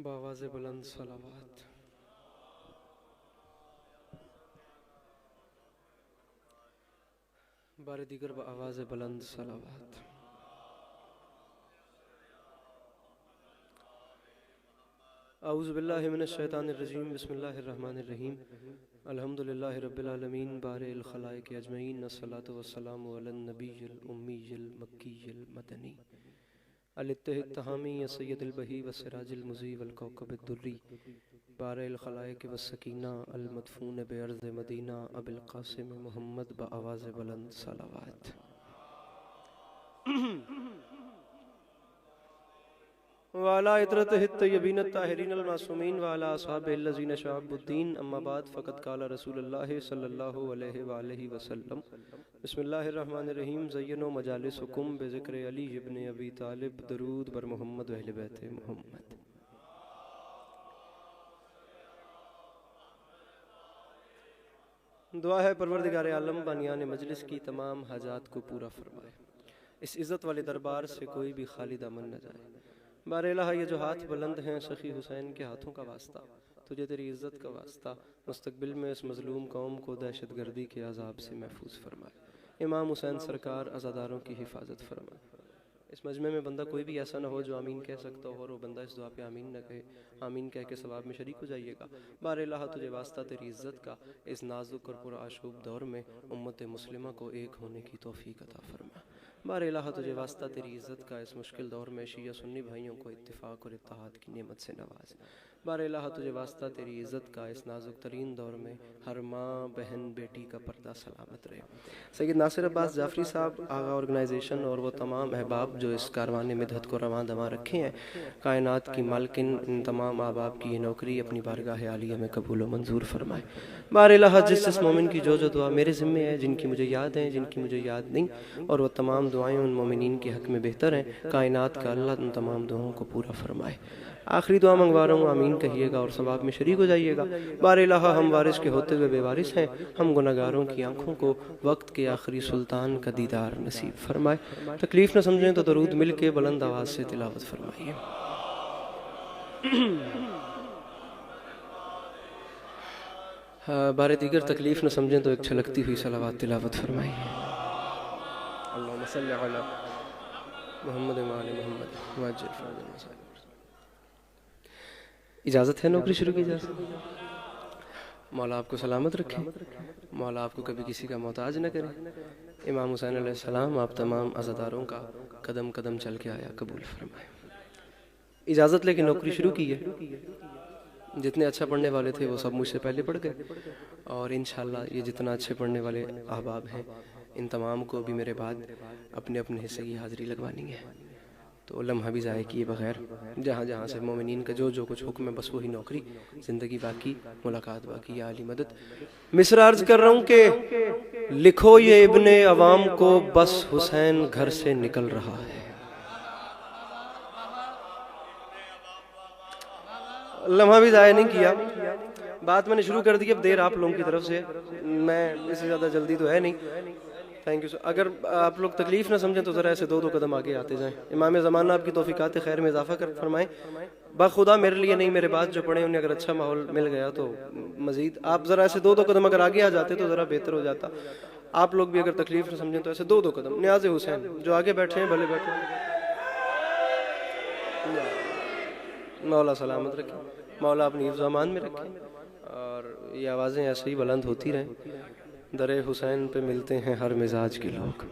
بآواز بلند صلوات۔ بار دیگر بآواز بلند صلوات۔ اعوذ باللہ من الشیطان الرجیم، بسم اللہ الرحمن الرحیم، الحمدللہ رب العالمین، بارئ الخلائق اجمعین، الصلاۃ والسلام علی النبی الامی المکی المدنی الاتحی التہامی سید البہی والسراج المضیء والکوکب الدری، بارئ الخلائق والسکینہ المدفون بارض مدینہ ابی القاسم محمد بآواز بلند صلوات۔ وعلى عطرته الطيبين الطاهرين المعصومين وعلى أصحابه الذين شعبوا الدين، أما بعد فقد قال رسول الله صلى الله عليه وآله وسلم، بسم الله الرحمن الرحيم، زينوا مجالسكم بذكر علي ابن أبي طالب، درود بر محمد و اہل بیت محمد۔ دعا ہے پروردگار عالم بانیان مجلس کی تمام حاجات کو پورا فرمائے، اس عزت والے دربار سے کوئی بھی خالی دامن نہ جائے۔ بار الہ، یہ جو ہاتھ بلند ہیں سخی حسین کے ہاتھوں کا واسطہ، تجھے تیری عزت کا واسطہ، مستقبل میں اس مظلوم قوم کو دہشت گردی کے عذاب سے محفوظ فرمائے۔ امام حسین سرکار عزاداروں کی حفاظت فرمائے۔ اس مجمع میں بندہ کوئی بھی ایسا نہ ہو جو آمین کہہ سکتا ہو اور وہ بندہ اس دعا پہ آمین نہ کہے، آمین کہہ کے ثواب میں شریک ہو جائیے گا۔ بار الہ، تجھے واسطہ تیری عزت کا اس نازک اور پرآشوب دور میں امت مسلمہ کو ایک ہونے کی توفیق عطا فرما۔ بار الہ، تجھے واسطہ تیری عزت کا اس مشکل دور میں شیعہ سنی بھائیوں کو اتفاق اور اتحاد کی نعمت سے نواز۔ بار الہ، تجھے واسطہ تیری عزت کا اس نازک ترین دور میں ہر ماں بہن بیٹی کا پردہ سلامت رہے۔ سید ناصر عباس جعفری صاحب، آغا آرگنائزیشن اور وہ تمام احباب جو اس کاروان مدحت کو رواں دواں رکھے ہیں، کائنات کی مالکن ان تمام احباب کی یہ نوکری اپنی بارگاہ عالیہ میں قبول و منظور فرمائے۔ بار الہ، جس مومن کی جو دعا میرے ذمے ہے، جن کی مجھے یاد ہیں، جن کی مجھے یاد نہیں، اور وہ تمام دعائیں ان مومنین کے حق میں بہتر ہیں، کائنات کا اللہ ان تمام دعاؤں کو پورا فرمائے۔ آخری دعا منگوا رہا ہوں، آمین کہیے گا اور ثواب میں شریک ہو جائیے گا۔ بار الہ، ہم وارث کے ہوتے ہوئے بے وارث ہیں، ہم گناہگاروں کی آنکھوں کو وقت کے آخری سلطان کا دیدار نصیب فرمائے۔ تکلیف نہ سمجھیں تو درود مل کے بلند آواز سے تلاوت فرمائیے۔ بار دیگر تکلیف نہ سمجھیں تو ایک چھلکتی ہوئی صلوات تلاوت فرمائیے۔ اللہم صلی علی محمد و آل محمد وعجل فرج المصائب۔ اجازت ہے نوکری شروع کی اجازت؟ مولا آپ کو سلامت رکھے، مولا آپ کو کبھی کسی کا محتاج نہ کرے۔ امام حسین علیہ السلام آپ تمام عزاداروں کا قدم قدم چل کے آیا قبول فرمائے۔ اجازت لے کے نوکری شروع کی ہے۔ جتنے اچھا پڑھنے والے تھے وہ سب مجھ سے پہلے پڑھ گئے، اور انشاءاللہ یہ جتنا اچھے پڑھنے والے احباب ہیں ان تمام کو بھی میرے بعد اپنے اپنے حصے کی حاضری لگوانی ہے۔ تو لمحہ بھی ضائع کیے بغیر جہاں جہاں سے مومنین کا جو کچھ حکم ہے بس وہی نوکری، زندگی باقی، ملاقات باقی، یا علی مدد۔ مصرع عرض کر رہا ہوں کہ لکھو یہ ابن عوام کو، بس حسین گھر سے نکل رہا ہے۔ لمحہ بھی ضائع نہیں کیا، بات میں نے شروع کر دی، اب دیر آپ لوگوں کی طرف سے، میں اس سے زیادہ جلدی تو ہے نہیں۔ Thank you sir. اگر آپ لوگ تکلیف نہ سمجھیں تو ذرا ایسے دو قدم آگے آتے جائیں۔ امام زمانہ آپ کی توفیقات خیر میں اضافہ کر فرمائیں۔ بخدا میرے لیے نہیں، میرے بعد جو پڑھیں انہیں اگر اچھا ماحول مل گیا تو مزید آپ ذرا ایسے دو قدم اگر آگے آ جاتے تو ذرا بہتر ہو جاتا۔ آپ لوگ بھی اگر تکلیف نہ سمجھیں تو ایسے دو قدم۔ نیاز حسین جو آگے بیٹھے ہیں بھلے بیٹھے ہیں، مولا سلامت رکھیں، مولا اپنی حفظ و امان میں رکھیں، اور یہ آوازیں ایسے ہی بلند ہوتی رہیں۔ در حسین پہ ملتے ہیں ہر مزاج کے لوگ۔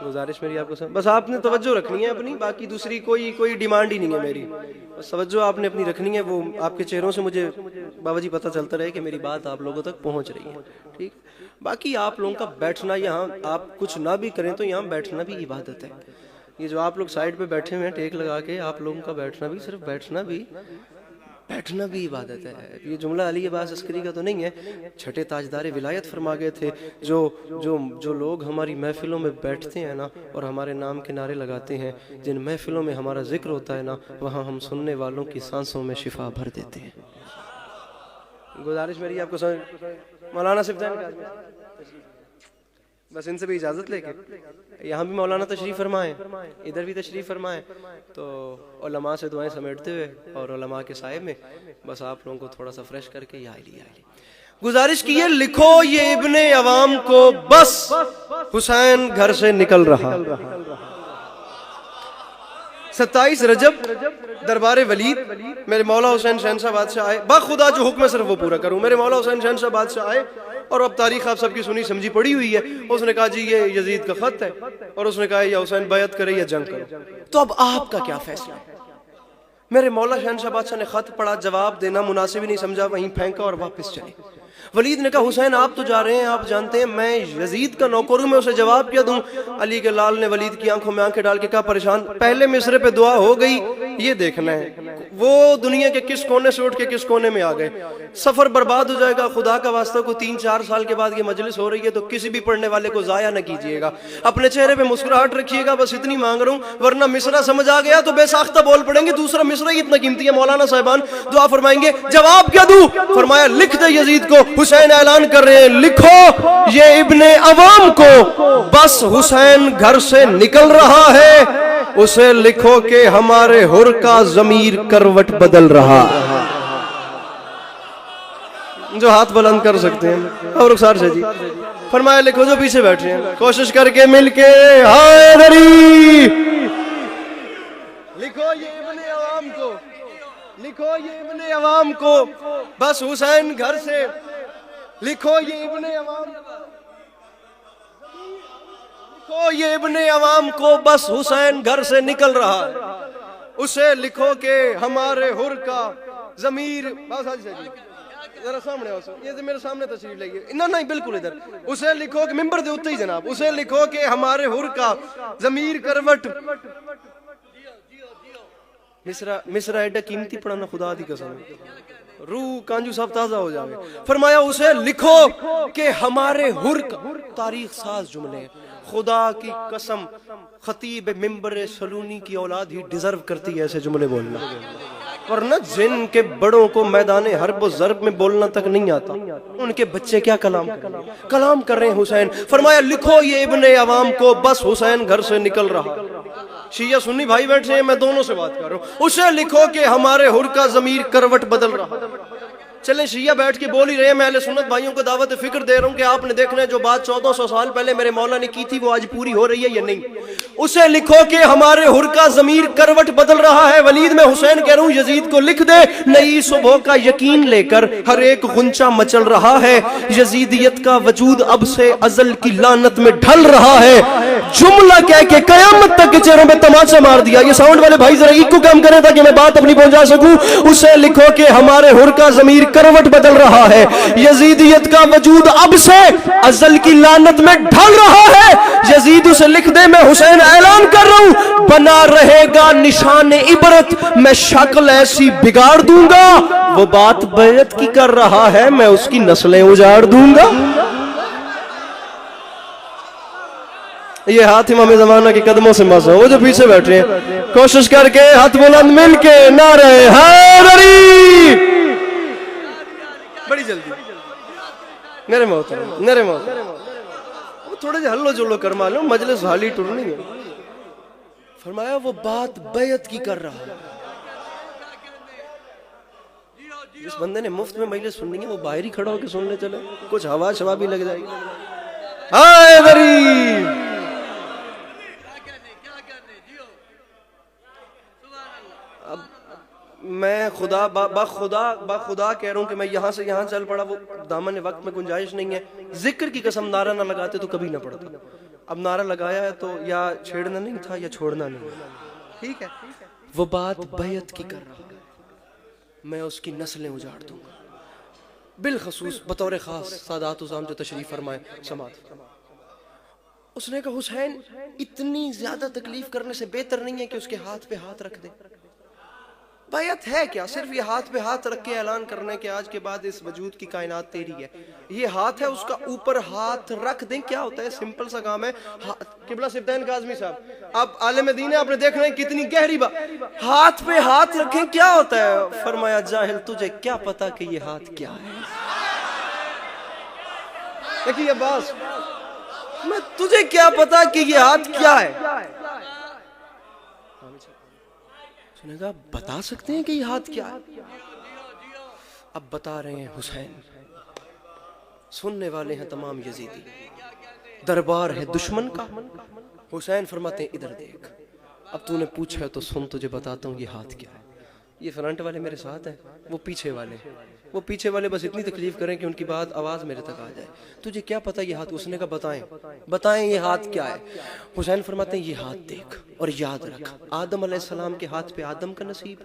گزارش میری آپ کو بس آپ نے توجہ رکھنی ہے اپنی، باقی دوسری کوئی ڈیمانڈ ہی نہیں ہے میری، بس توجہ آپ نے اپنی رکھنی ہے۔ وہ آپ کے چہروں سے مجھے بابا جی پتہ چلتا رہے کہ میری بات آپ لوگوں تک پہنچ رہی ہے، ٹھیک۔ باقی آپ لوگوں کا بیٹھنا، یہاں آپ کچھ نہ بھی کریں تو یہاں بیٹھنا بھی عبادت ہے۔ یہ جو آپ لوگ سائیڈ پہ بیٹھے ہوئے ہیں ٹیک لگا کے، آپ لوگوں کا بیٹھنا بھی، صرف بیٹھنا بھی عبادت ہے۔ یہ جملہ علی عباس عسکری کا تو نہیں ہے، چھٹے تاجدار ولایت فرما گئے تھے، جو لوگ ہماری محفلوں میں بیٹھتے ہیں نا اور ہمارے نام کے نعرے لگاتے ہیں، جن محفلوں میں ہمارا ذکر ہوتا ہے نا، وہاں ہم سننے والوں کی سانسوں میں شفا بھر دیتے ہیں۔ گزارش میری آپ کو مولانا صفدین کا بس ان سے بھی اجازت لے کے یہاں بھی مولانا تشریف فرمائیں، ادھر بھی تشریف فرمائیں، تو علماء سے دعائیں سمیٹتے ہوئے اور علماء کے سائے میں بس آپ لوگوں کو تھوڑا سا فریش کر کے یا علی گزارش کی ہے، لکھو یہ ابن عوام کو بس حسین گھر سے نکل رہا۔ 27 رجب دربار ولید میرے مولا حسین شہنشاہ بادشاہ آئے، بخدا جو حکم ہے صرف وہ پورا کروں، میرے مولا حسین شہنشاہ بادشاہ آئے اور اب تاریخ آپ سب کی سنی سمجھی پڑی ہوئی ہے۔ اس نے کہا جی یہ یزید کا خط ہے، اور اس نے کہا یا حسین بیعت کرے یا جنگ کرے، تو اب آپ کا کیا فیصلہ ہے؟ میرے مولا شہنشاہ بادشاہ نے خط پڑھا، جواب دینا مناسب ہی نہیں سمجھا، وہیں پھینکا اور واپس چلے۔ ولید نے کہا حسین آپ تو جا رہے ہیں، آپ جانتے ہیں میں یزید کا نوکر ہوں، میں اسے جواب کیا دوں؟ علی کے لال نے ولید کی آنکھوں میں آنکھیں ڈال کے کہا پریشان، پہلے مصرے پہ دعا ہو گئی، یہ دیکھنا ہے وہ دنیا کے کس کونے سے اٹھ کے کس کونے میں آ گئے، سفر برباد ہو جائے گا، خدا کا واسطہ کو 3-4 سال کے بعد یہ مجلس ہو رہی ہے تو کسی بھی پڑھنے والے کو ضائع نہ کیجئے گا، اپنے چہرے پہ مسکراہٹ رکھیے گا، بس اتنی مانگ رہا ہوں، ورنہ مصرع سمجھ آ گیا تو بے ساختہ بول پڑیں گے، دوسرا مصرع ہی اتنا قیمتی ہے۔ مولانا صاحبان دعا فرمائیں گے، جواب کیا دوں؟ فرمایا لکھ دے یزید کو، حسین اعلان کر رہے ہیں لکھو یہ ابن عوام کو بس حسین گھر سے نکل رہا ہے، اسے لکھو کہ ہمارے حر کا ضمیر کروٹ بدل رہا۔ جو ہاتھ بلند کر سکتے ہیں اور رخسار سے جی فرمایا لکھو، جو پیچھے بیٹھے ہیں کوشش کر کے مل کے حیدری لکھو یہ ابن عوام کو، لکھو یہ ابن عوام کو بس حسین گھر سے، لکھو یہ ابن عوام، لکھو یہ ابن عوام کو بس حسین گھر سے نکل رہا ہے، اسے لکھو کہ ہمارے حر کا ضمیر، بس حاجی صاحب ذرا سامنے ہو سو، یہ میرے سامنے تشریف لائیے، نہیں بالکل ادھر، اسے لکھو کہ ممبر دے اتے ہی جناب، اسے لکھو کہ ہمارے حر کا ضمیر کروٹ، مصرع ایڈا قیمتی پڑھنا خدا دی قسم، روح کانجو سب تازہ ہو جاوے۔ فرمایا اسے لکھو کہ ہمارے حر کا، تاریخ ساز جملے، خدا کی قسم خطیب ممبر سلونی کی اولاد ہی ڈیزرو کرتی ہے ایسے جملے بولنا، ورنہ جن کے بڑوں کو میدان حرب و ضرب میں بولنا تک نہیں آتا، ان کے بچے کیا کلام کر رہے ہیں حسین۔ فرمایا لکھو یہ ابن عوام کو بس حسین گھر سے نکل رہا۔ شیعہ سنی بھائی بیٹھے ہیں، میں دونوں سے بات کر رہا ہوں، اسے لکھو کہ ہمارے حر کا ضمیر کروٹ بدل رہا۔ چلیں شیعہ بیٹھ کے بول ہی رہے ہیں، میں اہل سنت بھائیوں کو دعوت فکر دے رہا ہوں کہ آپ نے دیکھنا ہے جو بات 1400 سال پہلے میرے مولا نے کی تھی وہ آج پوری ہو رہی ہے یا نہیں۔ اسے لکھو کہ ہمارے حر کا ضمیر کروٹ بدل رہا ہے۔ ولید میں حسین کہہ رہا ہوں یزید کو لکھ دے، نئی صبح کا یقین لے کر ہر ایک غنچہ مچل رہا ہے، یزیدیت کا وجود اب سے ازل کی لعنت میں ڈھل رہا ہے۔ جملہ کہہ کے قیامت تک کے چہروں میں تماچا مار دیا۔ یہ ساؤنڈ والے بھائی ذرا ایک کو کام کریں تاکہ میں بات اپنی پہنچا سکوں۔ اسے لکھو کہ ہمارے حر کا ضمیر کروٹ بدل رہا ہے، یزیدیت کا وجود اب سے ازل کی لعنت میں ڈھل رہا ہے۔ یزید اسے لکھ دے، میں حسین اعلان کر رہا ہوں بنا رہے گا نشان عبرت، میں شکل ایسی بگاڑ دوں گا، وہ بات بیعت کی کر رہا ہے، میں اس کی نسلیں اجاڑ دوں گا۔ یہ ہاتھ امام زمانہ کے قدموں سے مسا، وہ جو پیچھے بیٹھے ہیں کوشش کر کے ہاتھ بلند مل کے نعرہ حیدری، بڑی جلدی میرے محترم تھوڑے جے ہلو جلو کر معلوم مجلس حالی ٹرنی ہے۔ فرمایا وہ بات بیعت کی کر رہا ہے۔ جس بندے نے مفت میں مجلس سننی ہے وہ باہر ہی کھڑا ہو کے سن لے، چلے کچھ ہوا شوا بھی لگ جائے گی۔ حیدری میں خدا کہہ رہا ہوں کہ میں یہاں سے یہاں چل پڑا، وہ دامن وقت میں گنجائش نہیں ہے، ذکر کی قسم نعرہ نہ لگاتے تو کبھی نہ پڑتا، اب نعرہ لگایا ہے تو یا چھیڑنا نہیں تھا یا چھوڑنا نہیں، ٹھیک ہے۔ وہ بات بیعت کی کر رہا ہے، میں اس کی نسلیں اجاڑ دوں گا، بالخصوص بطور خاص سادات عظام جو تشریف فرمائے سماعت۔ اس نے کہا حسین اتنی زیادہ تکلیف کرنے سے بہتر نہیں ہے کہ اس کے ہاتھ پہ ہاتھ رکھ دے۔ بیعت ہے کیا؟ صرف یہ ہاتھ پہ ہاتھ رکھ کے اعلان کرنے کہ آج کے بعد اس وجود کی کائنات تیری ہے، یہ ہاتھ ہے، اس کا اوپر ہاتھ رکھ دیں، کیا ہوتا ہے؟ سمپل سا کام ہے۔ قبلہ سبتین کاظمی صاحب آپ عالم دین ہیں، آپ نے دیکھنا ہے کتنی گہری بات، ہاتھ پہ ہاتھ رکھیں کیا ہوتا ہے؟ فرمایا جاہل تجھے کیا پتا کہ یہ ہاتھ کیا ہے؟ دیکھیے عباس میں تجھے کیا پتا کہ یہ ہاتھ کیا ہے؟ اس نے کہا بتا سکتے ہیں کہ یہ ہاتھ کیا ہے؟ اب بتا رہے ہیں حسین. سننے والے ہیں تمام یزیدی، دربار ہے دشمن کا. حسین فرماتے ہیں ادھر دیکھ، اب تو نے پوچھا ہے تو سن، تجھے بتاتا ہوں یہ ہاتھ کیا ہے. یہ فرنٹ والے میرے ساتھ ہیں، وہ پیچھے والے بس اتنی تکلیف کریں کہ ان کی بات آواز میرے تک آ جائے. تجھے کیا پتا یہ ہاتھ؟ اس نے کہا بتائیں یہ ہاتھ کیا ہے. حسین فرماتے ہیں یہ ہاتھ دیکھ اور یاد رکھ، آدم علیہ السلام کے ہاتھ پہ آدم کا نصیب،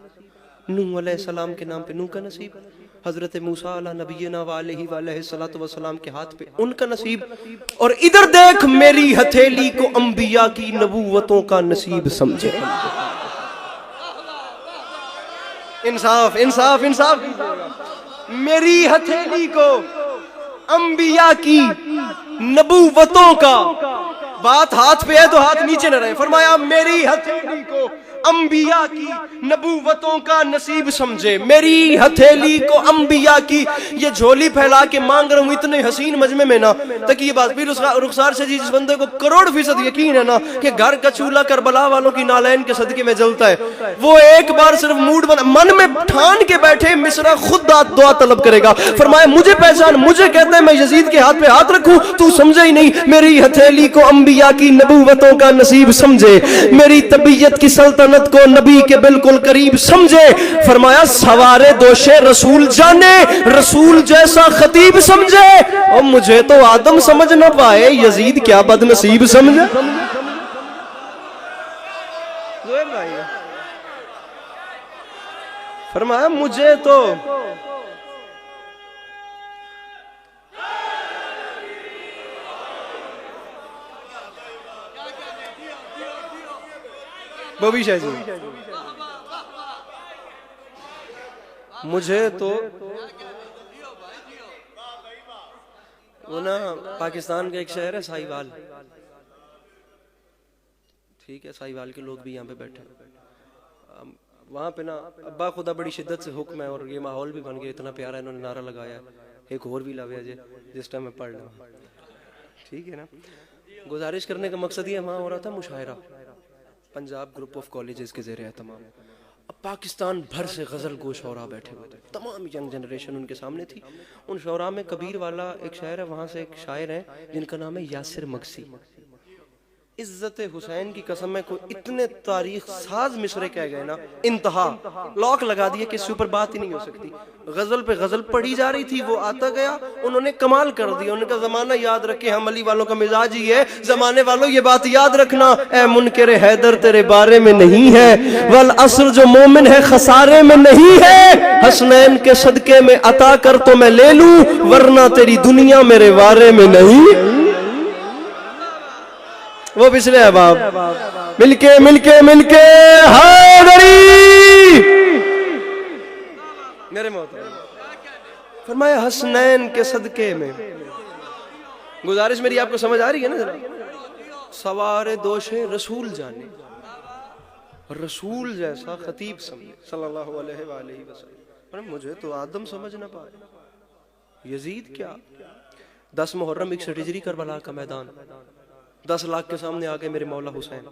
نوح علیہ السلام کے نام پہ نوح کا نصیب، حضرت موسیٰ علیہ نبینا وعلیہ الصلوۃ والسلام کے ہاتھ پہ ان کا نصیب، اور ادھر دیکھ میری ہتھیلی کو انبیاء کی نبوتوں کا نصیب سمجھے. انصاف انصاف انصاف. میری ہتھیلی کو انبیاء کی نبوتوں کا، بات ہاتھ پہ ہے تو ہاتھ نیچے نہ رہے. فرمایا میری ہتھیلی کو انبیاء کی نبوتوں کا نصیب سمجھے. میری ہتھیلی کو انبیاء کی، یہ جھولی پھیلا کے مانگ رہا ہوں اتنے حسین مجمع میں نا، تاکہ یہ بات پھر رخسار سے جس بندے کو کروڑ فیصد یقین ہے نا کہ گھر کا چولہا کربلا والوں کی نالین کے صدقے میں جلتا ہے، وہ ایک بار صرف موڈ من میں ٹھان کے بیٹھے مصرع خود دعا طلب کرے گا. فرمایا مجھے پہچان، مجھے کہتا ہے میں یزید کے ہاتھ پہ ہاتھ رکھوں، تو سمجھے ہی نہیں. میری ہتھیلی کو انبیاء کی نبوتوں کا نصیب سمجھے، میری طبیعت کی سلطنت کو نبی کے بالکل قریب سمجھے. فرمایا سوارے دوشے رسول جانے، رسول جیسا خطیب سمجھے. اور مجھے تو آدم سمجھ نہ پائے، یزید کیا بد نصیب سمجھے. فرمایا مجھے تو بوبی شاہ جی، مجھے تو وہ نا پاکستان کا ایک شہر ہے ساہیوال، ٹھیک ہے، ساہیوال کے لوگ بھی یہاں پہ بیٹھے، وہاں پہ نا ابا خدا بڑی شدت سے حکم ہے، اور یہ ماحول بھی بن گیا اتنا پیارا، انہوں نے نعرہ لگایا. ایک اور بھی لاویا جی جس ٹائم میں پڑھ رہا ہوں، ٹھیک ہے نا. گزارش کرنے کا مقصد یہ وہاں ہو رہا تھا مشاعرہ، پنجاب گروپ آف کالجز کے زیر اہتمام. اب پاکستان بھر سے غزل گو شعراء بیٹھے ہوئے تھے، تمام ینگ جنریشن ان کے سامنے تھی. ان شعراء میں کبیر والا ایک شاعر ہے، وہاں سے ایک شاعر ہیں جن کا نام ہے یاسر مگسی. عزت حسین کی قسم ہے کوئی اتنے تاریخ ساز مصرے کہہ گئے نا، انتہا لاک لگا دیا کہ اس سے اوپر بات ہی نہیں ہو سکتی. غزل پہ غزل پڑھی جا رہی تھی، وہ آتا گیا، انہوں نے کمال کر دیا. انہوں نے کہا زمانہ یاد رکھے، ہم علی والوں کا مزاج ہی ہے، زمانے والوں یہ بات یاد رکھنا، اے منکر حیدر تیرے بارے میں نہیں ہے، والعصر جو مومن ہے خسارے میں نہیں ہے، حسنین کے صدقے میں عطا کر تو میں لے لوں، ورنہ تیری دنیا میرے وارے میں نہیں. وہ پچھلے احباب مل کے حیدری میرے محترم. فرمایا حسنین کے صدقے میں، گزارش میری آپ کو سمجھ آ رہی ہے نا ذرا، سوارے دوشے رسول جانے، رسول جیسا خطیب سمجھے صلی اللہ علیہ وآلہ وسلم. مجھے تو آدم سمجھ نہ پائے، یزید کیا. 10 محرم 61 ہجری کربلا کا میدان، 10 لاکھ کے سامنے آگے میرے مولا حسین.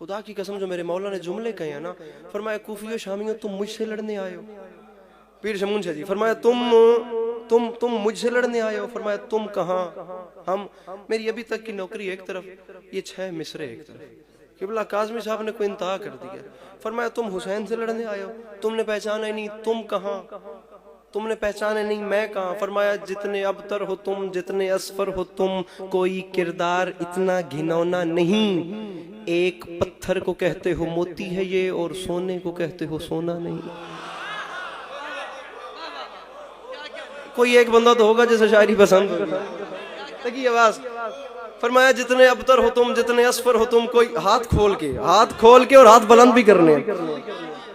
خدا کی قسم جو میرے مولا نے جملے کہے ہیں نا، فرمایا کوفیو شامیوں تم مجھ سے لڑنے آئے ہو. پیر شمون شاہ جی فرمایا تم مجھ سے لڑنے آئے ہو. فرمایا تم کہاں، ہم، میری ابھی تک کی نوکری ایک طرف، یہ 6 مصرے ایک طرف. قبلہ کاظمی صاحب نے کوئی انتہا کر دیا. فرمایا تم حسین سے لڑنے آئے ہو، تم نے پہچانا ہی نہیں، تم کہاں، تم نے پہچانے نہیں، میں کہاں. فرمایا جتنے ابتر ہو تم، جتنے اسفر ہو تم، کوئی کردار اتنا گھنونا نہیں. ایک پتھر کو کہتے ہو موتی ہے یہ، اور سونے کو کہتے ہو سونا نہیں. کوئی ایک بندہ تو ہوگا جسے شاعری پسند ہوگی. دیکھیے آواز. فرمایا جتنے ابتر ہو تم، جتنے اسفر ہو تم، کوئی ہاتھ کھول کے اور ہاتھ بلند بھی کرنے،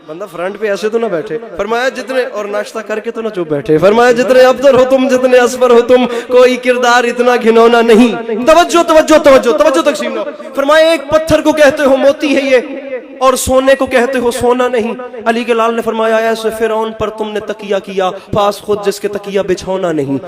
بندہ فرنٹ پہ ایسے تو نہ بیٹھے. فرمایا جتنے، اور ناشتہ کر کے تو نہ چپ بیٹھے. فرمایا جتنے ابتر ہو تم، جتنے اسفر ہو تم، کوئی کردار اتنا گھنونا نہیں. توجہ تقسیم نہ. فرمایا ایک پتھر کو کہتے ہو موتی ہے یہ، اور سونے کو کہتے ہو سونا نہیں. علی کے لال نے فرمایا ایسے فرعون پر تم نے تکیہ کیا, پاس خود جس کے تکیہ بچھونا نہیں.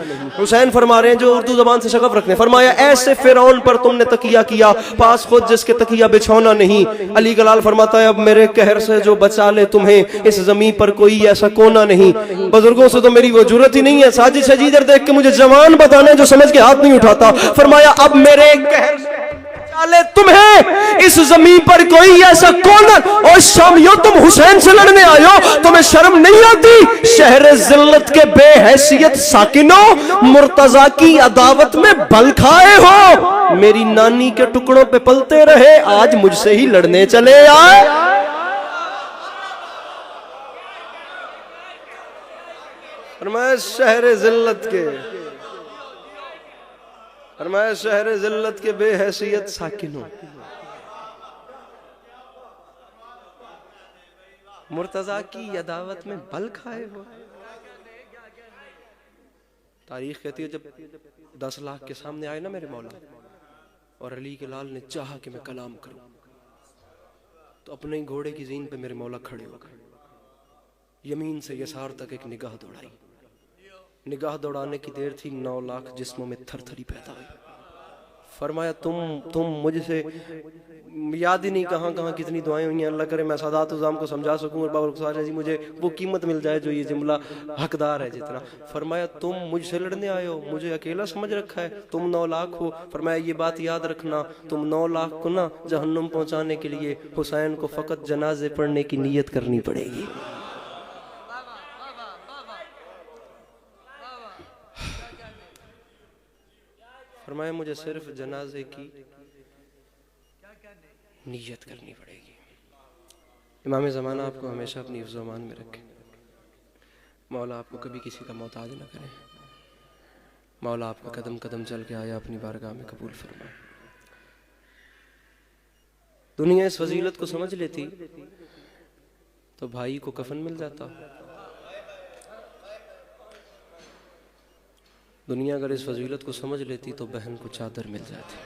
حسین فرما رہے ہیں جو اردو زبان سے شغف رکھتے ہیں, فرمایا ایسے فرعون پر تم نے تکیہ کیا, پاس خود جس کے تکیہ بچھونا نہیں. علی کے لال فرماتا ہے اب میرے قہر سے جو بچا لے تمہیں, اس زمین پر کوئی ایسا کونا نہیں. بزرگوں سے تو میری وہ جرت ہی نہیں ہے, ساجد شجید دیکھ کے مجھے جوان بتانا جو سمجھ کے ہاتھ نہیں اٹھاتا. فرمایا اب میرے قہر سے چالے تمہیں اس زمین پر کوئی ایسا کونا. اور شامیوں تم حسین سے لڑنے آئے ہو, تمہیں شرم نہیں آتی؟ شہر ذلت کے بے حیثیت ساکنوں, مرتضی کی عداوت میں بل کھائے ہو. میری نانی کے ٹکڑوں پہ پلتے رہے, آج مجھ سے ہی لڑنے چلے آئے. فرمایا شہر ذلت کے, فرمایا شہر ذلت کے بے حیثیت ساکنوں, مرتضی کی عداوت میں بل کھائے ہو. تاریخ کہتی ہے جب 10 لاکھ کے سامنے آئے نا میرے مولا, اور علی کے لال نے چاہا کہ میں کلام کروں, تو اپنے ہی گھوڑے کی زین پہ میرے مولا کھڑے ہو گئے. یمین سے یسار تک ایک نگاہ دوڑائی. نگاہ دوڑانے کی دیر تھی, 9 لاکھ جسموں میں تھر تھری پیدا ہوئی. فرمایا تم مجھ سے یاد ہی نہیں کہاں کہاں کتنی دعائیں ہوئی ہیں. اللہ کرے میں سادات عظام کو سمجھا سکوں اور بابا رخسار جی مجھے وہ قیمت مل جائے جو یہ جملہ حقدار ہے جتنا. فرمایا تم مجھ سے لڑنے آئے ہو, مجھے اکیلا سمجھ رکھا ہے, تم 9 لاکھ ہو. فرمایا یہ بات یاد رکھنا, تم 9 لاکھ کو نا جہنم پہنچانے کے لیے حسین کو فقط جنازے پڑھنے کی نیت کرنی پڑے گی. فرمایا مجھے صرف جنازے کی نیت کرنی پڑے گی. امام زمانہ آپ کو ہمیشہ اپنی حفظ و امان میں رکھے. مولا آپ کو کبھی کسی کا محتاج نہ کرے. مولا آپ کا قدم قدم چل کے آیا اپنی بارگاہ میں قبول فرمائے. دنیا اس فضیلت کو سمجھ لیتی تو بھائی کو کفن مل جاتا. دنیا اگر اس فضیلت کو سمجھ لیتی تو بہن کو چادر مل جاتی.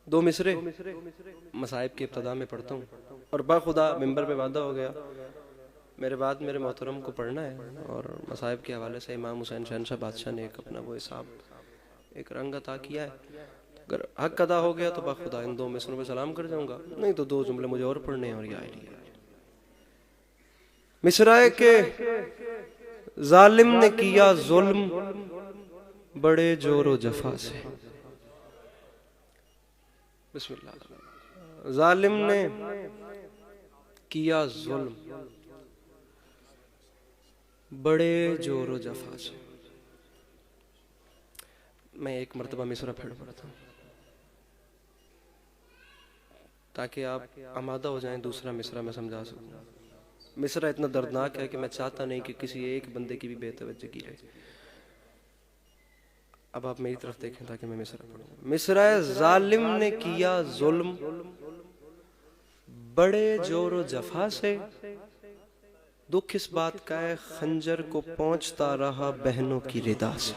دو مصرے مصائب کی ابتدا میں پڑھتا ہوں, اور باخدا ممبر پہ وعدہ ہو گیا میرے بعد میرے محترم کو پڑھنا ہے. اور مصائب کے حوالے سے امام حسین شہنشاہ بادشاہ نے ایک اپنا وہ حساب ایک رنگ عطا کیا ہے. اگر حق ادا ہو گیا تو باخدا ان 2 مصروں پہ سلام کر جاؤں گا, نہیں تو 2 جملے مجھے اور پڑھنے ہیں. اور یہ آئے مصرائے کے ظالم نے کیا ظلم بڑے جور و جفا سے. بسم اللہ. ظالم نے کیا ظلم بڑے جور و جفا سے. میں ایک مرتبہ مصرع پھر پڑھتا ہوں تاکہ آپ آمادہ ہو جائیں. دوسرا مصرع میں سمجھا سکوں. مصرع اتنا دردناک ہے کہ میں چاہتا نہیں کہ کسی ایک بندے کی بھی بے توجہی رہے. اب آپ میری طرف دیکھیں تاکہ میں مصرع پڑھوں. مصرع ظالم نے کیا ظلم بڑے جور و جفا سے, دکھ اس بات کا ہے خنجر کو پہنچتا رہا بہنوں کی ردا سے.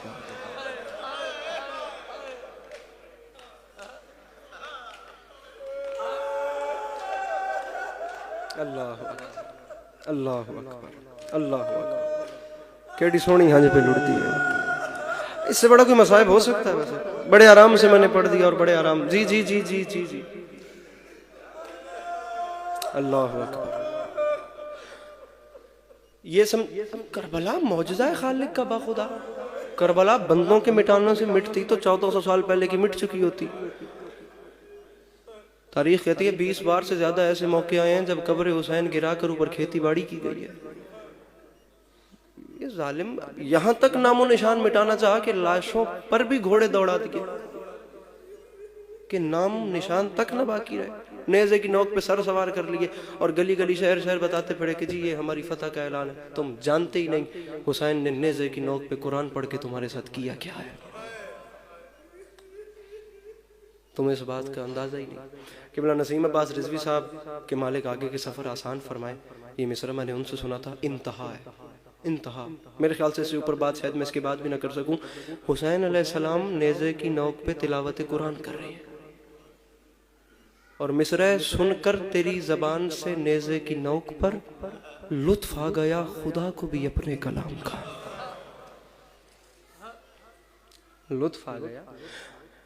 اللہ اکبر, اللہ اکبر, اللہ اکبر. کیڑی سونی ہاں پہ لڑتی ہے. اس سے بڑا کوئی مصائب ہو سکتا ہے؟ ویسے بڑے آرام سے میں نے پڑھ دیا اور بڑے آرام. جی جی جی جی جی جی. اللہ اکبر. یہ کربلا معجزہ ہے خالق کا باخدا. کربلا بندوں کے مٹانے سے مٹتی تو 1400 سال پہلے کی مٹ چکی ہوتی. تاریخ کہتی ہے 20 بار سے زیادہ ایسے موقع آئے ہیں جب قبر حسین گرا کر اوپر کھیتی باڑی کی گئی ہے. یہ ظالم یہاں تک نام و نشان مٹانا چاہا کہ لاشوں پر بھی گھوڑے دوڑا دیے کہ نام نشان تک نہ باقی رہے. نیزے کی نوک پہ سر سوار کر لیے اور گلی گلی شہر شہر بتاتے پھرے کہ جی یہ ہماری فتح کا اعلان ہے. تم جانتے ہی نہیں حسین نے نیزے کی نوک پہ قرآن پڑھ کے تمہارے ساتھ کیا کیا ہے. تمہیں اس بات کا اندازہ ہی نہیں. قبلہ نسیم عباس رضوی صاحب کے مالک آگے کے سفر آسان فرمائے. یہ مصرع میں نے ان سے سنا تھا, انتہا ہے. انتہا. میرے خیال سے اس سے اوپر بات شاید میں اس کے بعد بھی نہ کر سکوں. حسین علیہ السلام نیزے کی نوک پہ تلاوت قرآن کر رہے ہیں اور مصرع سن کر تیری زبان سے نیزے کی نوک پر لطف آ گیا خدا کو بھی اپنے کلام کا. لطف آ گیا.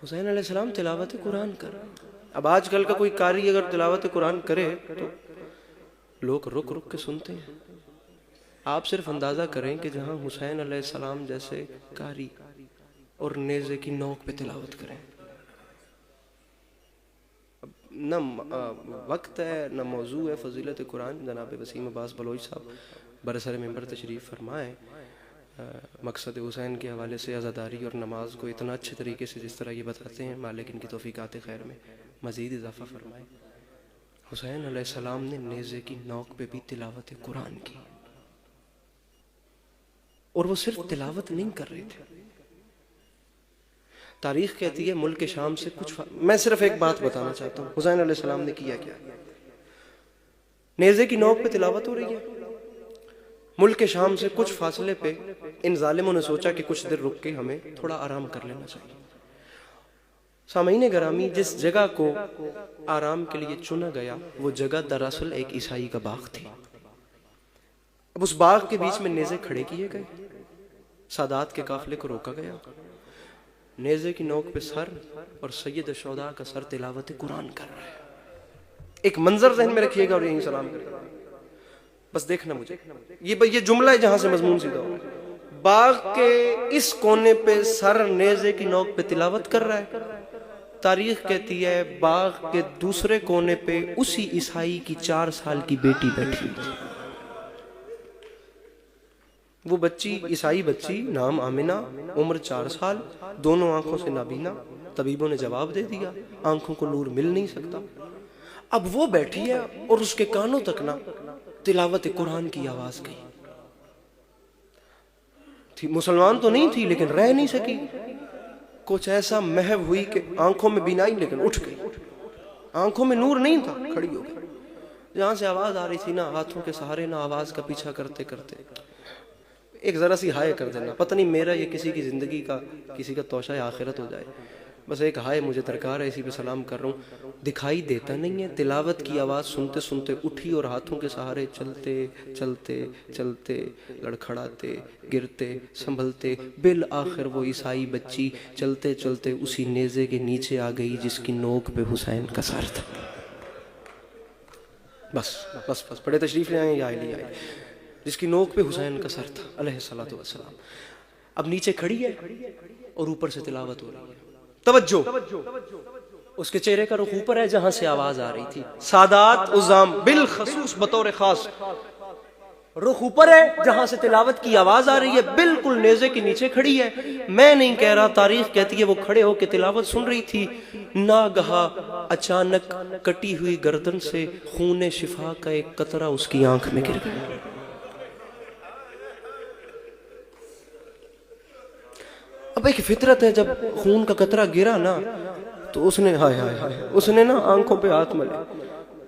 حسین علیہ السلام تلاوت قرآن کر رہے ہیں. اب آج کل کا کوئی قاری اگر تلاوت قرآن کرے تو لوگ رک رک کے سنتے ہیں. آپ صرف اندازہ کریں کہ جہاں حسین علیہ السلام جیسے قاری اور نیزے کی نوک پہ تلاوت کریں. نہ وقت ہے نہ موضوع ہے فضیلت قرآن. جناب وسیم عباس بلوچ صاحب برسر ممبر تشریف فرمائے. مقصد حسین کے حوالے سے عزاداری اور نماز کو اتنا اچھے طریقے سے جس طرح یہ بتاتے ہیں، مالک ان کی توفیقات خیر میں مزید اضافہ فرمائے. حسین علیہ السلام نے نیزے کی نوک پہ بھی تلاوت قرآن کی اور وہ صرف تلاوت نہیں کر رہے تھے. تاریخ کہتی ہے ملک شام سے کچھ میں صرف ایک بات بتانا چاہتا ہوں حسین علیہ السلام نے کیا کیا. نیزے کی نوک پہ تلاوت ہو رہی ہے. ملک شام سے کچھ فاصلے پہ ان ظالموں نے سوچا کہ کچھ دیر رک کے ہمیں تھوڑا آرام کر لینا چاہیے. سامعین گرامی، جس جگہ کو آرام کے لیے چنا گیا وہ جگہ دراصل ایک عیسائی کا باغ تھی. اب اس باغ کے بیچ میں نیزے کھڑے کیے گئے. سادات کے قافلے کو روکا گیا. نیزے کی نوک پہ سر اور سید الشہداء کا سر تلاوت قرآن کر رہا ہے. ایک منظر ذہن میں رکھیے گا اور یہیں سلام کرے گا. بس دیکھنا مجھے یہ جملہ ہے جہاں سے مضمون سیدھا ہو. باغ کے اس کونے پہ سر نیزے کی نوک پہ تلاوت کر رہا ہے. تاریخ کہتی ہے باغ کے دوسرے کونے پہ اسی عیسائی کی 4 سال کی بیٹی بیٹھی. وہ بچی عیسائی بچی، نام آمنہ، عمر 4 سال، دونوں آنکھوں سے نابینا. طبیبوں نے جواب دے دیا آنکھوں کو نور مل نہیں سکتا. اب وہ بیٹھی ہے اور اس کے کانوں تک نہ تلاوت قرآن کی آواز گئی. مسلمان تو نہیں تھی لیکن رہ نہیں سکی. کچھ ایسا محو ہوئی کہ آنکھوں میں بینائی لیکن اٹھ گئی. آنکھوں میں نور نہیں تھا، کھڑی ہو گئی. جہاں سے آواز آ رہی تھی نہ ہاتھوں کے سہارے نہ آواز کا پیچھا کرتے کرتے ایک ذرا سی ہائے کر دینا. پتہ نہیں میرا یہ کسی کی زندگی کا کسی کا توشہ آخرت ہو جائے. بس ایک ہائے مجھے درکار ہے، اسی پہ سلام کر رہا ہوں. دکھائی دیتا نہیں ہے. تلاوت کی آواز سنتے سنتے اٹھی اور ہاتھوں کے سہارے چلتے چلتے چلتے لڑکھڑاتے گرتے سنبھلتے بالآخر وہ عیسائی بچی چلتے چلتے اسی نیزے کے نیچے آ گئی جس کی نوک پہ حسین کا سر تھا. بس بس بس بڑے تشریف لے آئیں یا لے آئے. جس کی نوک پہ حسین کا سر تھا علیہ الصلوۃ والسلام. اب نیچے کھڑی ہے اور اوپر سے تلاوت ہو رہی ہے. توجہ، اس کے چہرے کا رخ اوپر ہے جہاں سے آواز آ رہی تھی. سادات عظام بالخصوص بطور خاص رخ اوپر ہے جہاں سے تلاوت کی آواز آ رہی ہے. بالکل نیزے کے نیچے کھڑی ہے. میں نہیں کہہ رہا، تاریخ کہتی ہے وہ کھڑے ہو کے تلاوت سن رہی تھی. ناگہا اچانک کٹی ہوئی گردن سے خون شفا کا ایک قطرہ اس کی آنکھ میں گر گیا. اب ایک فطرت ہے، جب خون کا قطرہ گرا نا تو اس نے ہائے ہائے ہائے اس نے نا آنکھوں پہ ہاتھ ملے.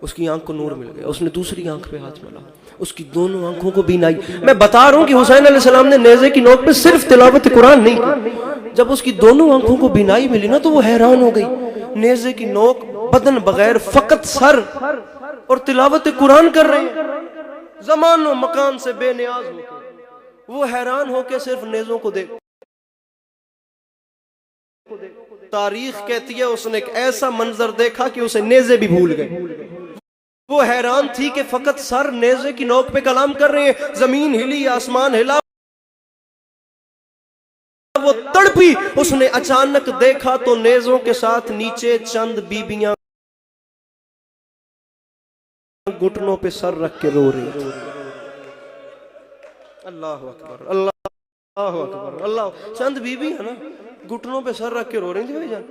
اس کی آنکھ کو نور مل گیا. اس نے دوسری آنکھ پہ ہاتھ ملا. اس کی دونوں آنکھوں کو بینائی. میں بتا رہا ہوں کہ حسین علیہ السلام نے نیزے کی نوک پہ صرف تلاوت قرآن نہیں کی. جب اس کی دونوں آنکھوں کو بینائی ملی نا تو وہ حیران ہو گئی. نیزے کی نوک بدن بغیر فقط سر اور تلاوت قرآن کر رہے ہیں. زمان و مکان سے بے نیاز ہو کے وہ حیران ہو کے صرف نیزوں کو دیکھ. تاریخ کہتی ہے اس نے ایک ایسا منظر دیکھا کہ اسے نیزے بھی بھول گئے. وہ حیران تھی کہ فقط سر نیزے کی نوک پہ کلام کر رہے ہیں. زمین ہلی، آسمان ہلا، وہ تڑپی. اس نے اچانک دیکھا تو نیزوں کے ساتھ نیچے چند بیبیاں گھٹنوں پہ سر رکھ کے رو رہی تھی. اللہ اکبر، اللہ اکبر، اللہ. چند بیبی ہے نا گھٹنوں پہ سر رکھ کے رو رہی تھی. بھائی جان،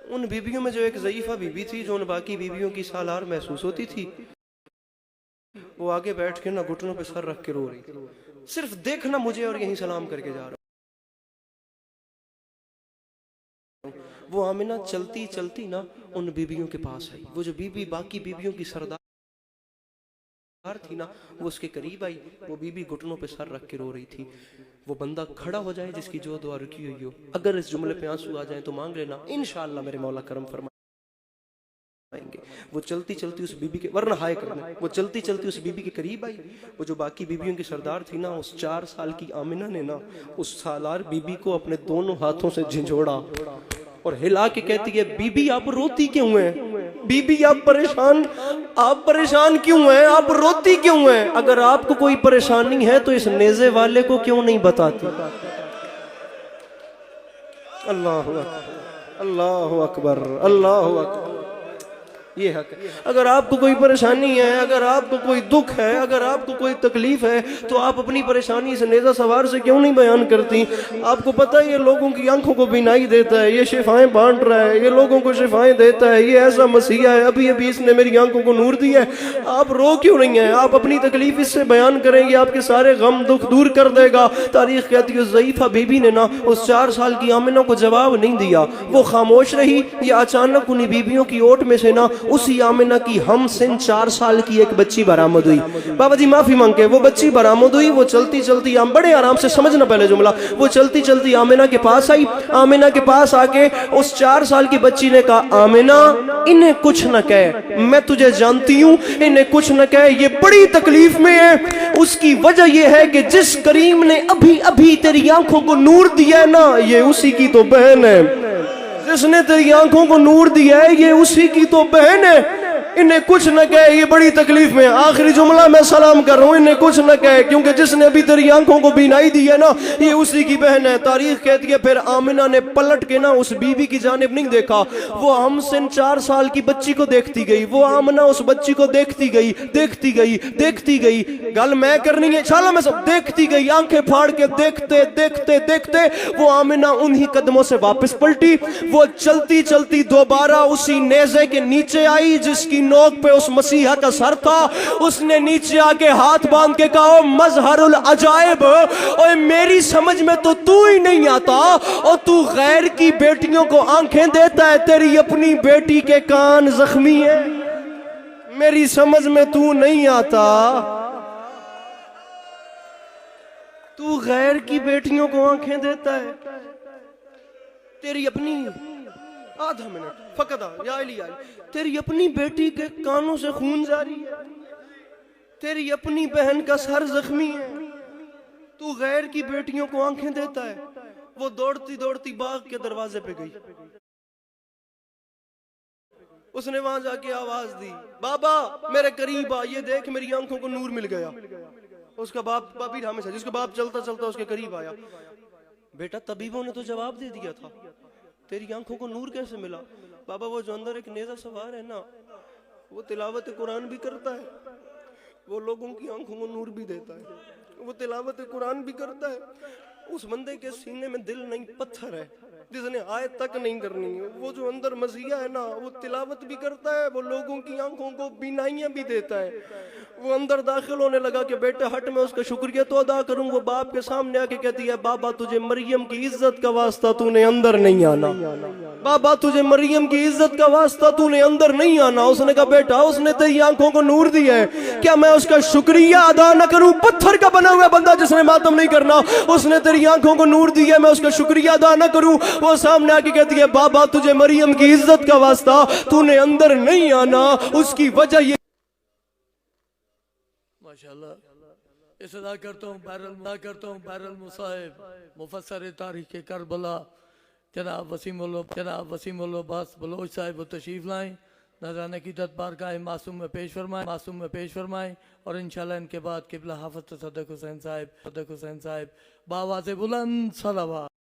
ان بیبیوں میں جو ایک ضعیفہ بیوی تھی جو ان باقی بیبیوں کی سالار محسوس ہوتی تھی، وہ آگے بیٹھ کے نا گھٹنوں پہ سر رکھ کے رو رہی تھی. صرف دیکھنا مجھے اور یہیں سلام کر کے جا رہا. وہ آمنہ چلتی چلتی نا ان بیبیوں کے پاس آئی. وہ جو بیوی باقی بیبیوں کی سردار تھی نا وہ اس کے قریب آئی, وہ بی بی گھٹنوں پہ سر رکھ کے رو رہی تھی. وہ بندہ کھڑا ہو جائے جس کی جو دعا رکی ہوئی ہو, اگر اس جملے پہ آنسو آ جائیں تو مانگ لینا, انشاءاللہ میرے مولا کرم فرمائیں گے. وہ چلتی چلتی اس بی بی کے, ورنہ ہائے کرنا, وہ چلتی چلتی اس بی بی کے قریب آئی. وہ جو باقی بیویوں کی سردار تھی نا, اس 4 سال کی آمنہ نے نا اس سالار بی بی کو اپنے دونوں ہاتھوں سے جھنجھوڑا اور ہلا کے کہتی ہے, بی بی آپ روتی کیوں ہیں؟ بی بی آپ پریشان کیوں ہیں؟ آپ روتی کیوں ہیں؟ اگر آپ کو کوئی پریشانی ہے تو اس نیزے والے کو کیوں نہیں بتاتی؟ اللہ اکبر, اللہ اکبر, اللہ اکبر. یہ حق ہے. اگر آپ کو کوئی پریشانی ہے, اگر آپ کو کوئی دکھ ہے, اگر آپ کو کوئی تکلیف ہے, تو آپ اپنی پریشانی سے نیزہ سوار سے کیوں نہیں بیان کرتی؟ آپ کو پتہ ہے یہ لوگوں کی آنکھوں کو بینائی دیتا ہے, یہ شفائیں بانٹ رہا ہے, یہ لوگوں کو شفائیں دیتا ہے, یہ ایسا مسیح ہے, ابھی اس نے میری آنکھوں کو نور دیا ہے. آپ رو کیوں نہیں ہیں؟ آپ اپنی تکلیف اس سے بیان کریں گے, آپ کے سارے غم دکھ دور کر دے گا. تاریخ کہتی ہے ضعیفہ بی بی نے نا اس 4 سال کی آمنہ کو جواب نہیں دیا, وہ خاموش رہی. یہ اچانک انہی بیبیوں کی اوٹ میں سے نا اسی آمنہ کی ہم سن 4 سال کی ایک بچی برآمد ہوئی. بابا جی معافی مانگ کے, وہ بچی برآمد ہوئی. وہ چلتی چلتی, بڑے آرام سے سمجھنا پہلے جملہ, وہ چلتی چلتی آمنہ کے پاس آئی. آمنہ کے پاس آ کے اس 4 سال کی بچی نے کہا, آمنہ انہیں کچھ نہ کہے, میں تجھے جانتی ہوں, انہیں کچھ نہ کہے, یہ بڑی تکلیف میں ہے. اس کی وجہ یہ ہے کہ جس کریم نے ابھی تیری آنکھوں کو نور دیا ہے نا, یہ اسی کی تو بہن ہے. جس نے تیری آنکھوں کو نور دیا ہے یہ اسی کی تو بہن ہے. انہیں کچھ نہ کہے, یہ بڑی تکلیف میں. آخری جملہ میں سلام کر رہا ہوں, انہیں کچھ نہ کہے, کیونکہ جس نے ابھی تیری آنکھوں کو بینائی دی ہے نا یہ اسی کی بہن ہے. تاریخ کہتی ہے پھر آمنہ نے پلٹ کے نا اس بی بی کی جانب نہیں دیکھا, وہ ہم سن 4 سال کی بچی کو دیکھتی گئی. وہ آمنہ اس بچی کو دیکھتی گئی. گل میں کرنی ہے, چالا میں سب دیکھتی گئی, آنکھیں پھاڑ کے دیکھتے وہ آمنہ انہی قدموں سے واپس پلٹی. وہ چلتی چلتی دوبارہ اسی نیزے کے نیچے آئی جس کی نوک پہ اس مسیحا کا سر تھا. اس نے نیچے آ کے ہاتھ باندھ کے کہا, مظہر العجائب, اور میری سمجھ میں تو ہی نہیں آتا, اور تو غیر کی بیٹیوں کو آنکھیں دیتا ہے, تیری اپنی بیٹی کے کان زخمی ہیں. میری سمجھ میں تو نہیں آتا, تو غیر کی بیٹیوں کو آنکھیں دیتا ہے, تیری اپنی, آدھا منٹ فقط یا علی, تیری اپنی بیٹی کے کانوں سے خون جاری ہے, تیری اپنی بہن کا سر زخمی ہے, تو غیر کی بیٹیوں کو آنکھیں دیتا ہے. وہ دوڑتی باغ کے دروازے پہ گئی. اس نے وہاں جا کے آواز دی, بابا میرے قریب آ, یہ دیکھ میری آنکھوں کو نور مل گیا. اس کا باپ بھی ہمیشہ, جس کا باپ چلتا اس کے قریب آیا. بیٹا طبیبوں نے تو جواب دے دیا تھا, تیری آنکھوں کو نور کیسے ملا؟ بابا وہ جو اندر ایک نیزہ سوار ہے نا, وہ تلاوت قرآن بھی کرتا ہے, وہ لوگوں کی آنکھوں کو نور بھی دیتا ہے. وہ تلاوت قرآن بھی کرتا ہے, اس بندے کے سینے میں دل نہیں پتھر ہے جس نے آیت تک نہیں کرنی ہے. وہ جو اندر مسیحا ہے نا, وہ تلاوت بھی کرتا ہے, وہ لوگوں کی آنکھوں کو بینائیاں بھی دیتا ہے. وہ اندر داخل ہونے لگا کہ بیٹا ہٹ, میں اس کا شکریہ تو ادا کروں. وہ باپ کے سامنے آ کے کہتی ہے, بابا تجھے مریم کی عزت کا واسطہ تو نے اندر نہیں آنا, بابا تجھے مریم کی عزت کا واسطہ تو نے اندر نہیں آنا. اس نے کہا بیٹا اس نے تیری آنکھوں کو نور دیا ہے, کیا میں اس کا شکریہ ادا نہ کروں؟ پتھر کا بنا ہوا بندہ جس نے ماتم نہیں کرنا, اس نے تیری آنکھوں کو نور دیا ہے, میں اس کا شکریہ ادا نہ کروں؟ وہ سامنے آ کے کہتی ہے, بابا تجھے مریم کی عزت کا واسطہ تو نے اندر نہیں آنا, اس کی وجہ یہ. ماشاءاللہ. اس ادا کرتا ہوں بہر المصائب مفسر تاریخ کربلا جناب وسیم العباس بلوچ صاحب وہ تشریف لائیں, نذرانہ عقیدت بارگاہ معصوم میں پیش فرمائیں, اور انشاءاللہ ان کے بعد قبلہ حافظ صدق حسین صاحب بآواز بلند صلوات.